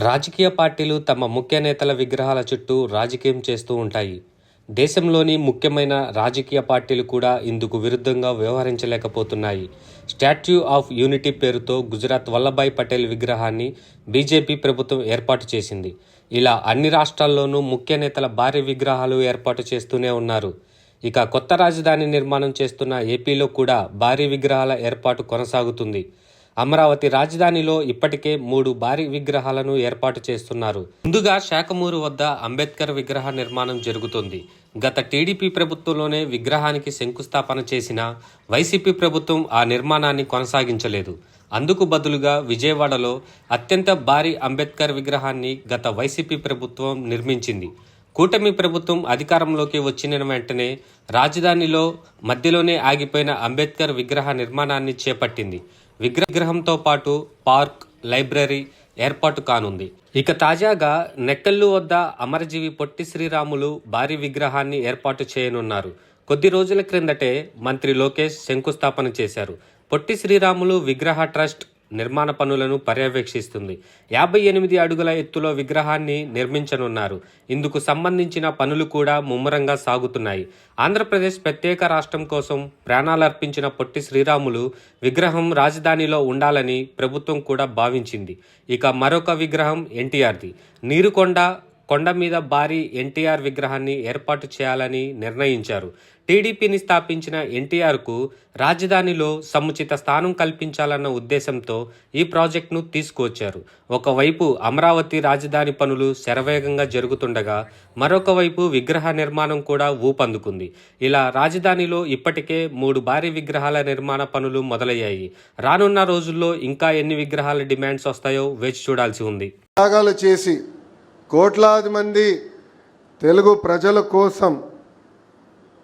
రాజకీయ పార్టీలు తమ ముఖ్య నేతల విగ్రహాల చుట్టూ రాజకీయం చేస్తూ ఉంటాయి. దేశంలోని ముఖ్యమైన రాజకీయ పార్టీలు కూడా ఇందుకు విరుద్ధంగా వ్యవహరించలేకపోతున్నాయి. స్టాట్యూ ఆఫ్ యూనిటీ పేరుతో గుజరాత్ వల్లభాయ్ పటేల్ విగ్రహాన్ని బీజేపీ ప్రభుత్వం ఏర్పాటు చేసింది. ఇలా అన్ని రాష్ట్రాల్లోనూ ముఖ్య నేతల భారీ విగ్రహాలు ఏర్పాటు చేస్తూనే ఉన్నారు. ఇక కొత్త రాజధాని నిర్మాణం చేస్తున్న ఏపీలో కూడా భారీ విగ్రహాల ఏర్పాటు కొనసాగుతుంది. అమరావతి రాజధానిలో ఇప్పటికే 3 భారీ విగ్రహాలను ఏర్పాటు చేస్తున్నారు. ముందుగా శాఖమూరు వద్ద అంబేద్కర్ విగ్రహ నిర్మాణం జరుగుతుంది. గత టీడీపీ ప్రభుత్వంలోనే విగ్రహానికి శంకుస్థాపన చేసిన వైసీపీ ప్రభుత్వం ఆ నిర్మాణాన్ని కొనసాగించలేదు. అందుకు బదులుగా విజయవాడలో అత్యంత భారీ అంబేద్కర్ విగ్రహాన్ని గత వైసీపీ ప్రభుత్వం నిర్మించింది. కూటమి ప్రభుత్వం అధికారంలోకి వచ్చిన వెంటనే రాజధానిలో మధ్యలోనే ఆగిపోయిన అంబేద్కర్ విగ్రహ నిర్మాణాన్ని చేపట్టింది. విగ్రహంతో పాటు పార్క్, లైబ్రరీ ఏర్పాటు కానుంది. ఇక తాజాగా నెక్కల్లు వద్ద అమరజీవి పొట్టి శ్రీరాములు భారీ విగ్రహాన్ని ఏర్పాటు చేయనున్నారు. కొద్ది రోజుల క్రిందటే మంత్రి లోకేష్ శంకుస్థాపన చేశారు. పొట్టి శ్రీరాములు విగ్రహ ట్రస్ట్ నిర్మాణ పనులను పర్యవేక్షిస్తుంది. 58 అడుగుల ఎత్తులో విగ్రహాన్ని నిర్మించనున్నారు. ఇందుకు సంబంధించిన పనులు కూడా ముమ్మరంగా సాగుతున్నాయి. ఆంధ్రప్రదేశ్ ప్రత్యేక రాష్ట్రం కోసం ప్రాణాలర్పించిన పొట్టి శ్రీరాములు విగ్రహం రాజధానిలో ఉండాలని ప్రభుత్వం కూడా భావించింది. ఇక మరొక విగ్రహం ఎన్టీఆర్ది. కొండ మీద భారీ ఎన్టీఆర్ విగ్రహాన్ని ఏర్పాటు చేయాలని నిర్ణయించారు. టీడీపీని స్థాపించిన ఎన్టీఆర్కు రాజధానిలో సముచిత స్థానం కల్పించాలన్న ఉద్దేశంతో ఈ ప్రాజెక్టును తీసుకువచ్చారు. ఒకవైపు అమరావతి రాజధాని పనులు శరవేగంగా జరుగుతుండగా మరొక వైపు విగ్రహ నిర్మాణం కూడా ఊపందుకుంది. ఇలా రాజధానిలో ఇప్పటికే 3 భారీ విగ్రహాల నిర్మాణ పనులు మొదలయ్యాయి. రానున్న రోజుల్లో ఇంకా ఎన్ని విగ్రహాల డిమాండ్స్ వస్తాయో వేచి చూడాల్సి ఉంది. కోట్లాది మంది తెలుగు ప్రజల కోసం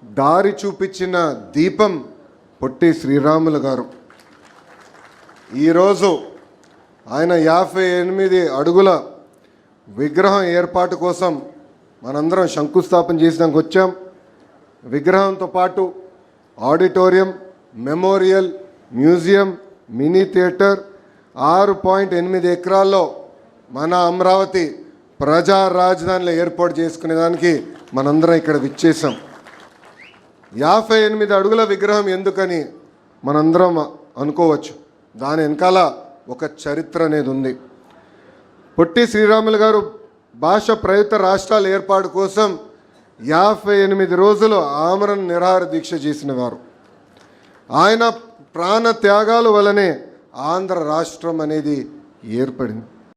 దారి చూపించిన దీపం పొట్టి శ్రీరాములు గారు. ఈరోజు ఆయన 58 అడుగుల విగ్రహం ఏర్పాటు కోసం మనందరం శంకుస్థాపన చేసినాక వచ్చాం. విగ్రహంతో పాటు auditorium, memorial, museum, mini theatre 6.8 ఎకరాల్లో మన అమరావతి ప్రజా రాజధానిలో ఏర్పాటు చేసుకునేదానికి మనందరం ఇక్కడ విచ్చేసాం. 58 అడుగుల విగ్రహం ఎందుకని మనందరం అనుకోవచ్చు. దాని వెనకాల ఒక చరిత్ర అనేది ఉంది. పొట్టి శ్రీరాములు గారు భాష ప్రయుక్త రాష్ట్రాల ఏర్పాటు కోసం 58 రోజులు ఆమరణ నిరాహార దీక్ష చేసిన వారు. ఆయన ప్రాణ త్యాగాల వల్లనే ఆంధ్ర రాష్ట్రం అనేది ఏర్పడింది.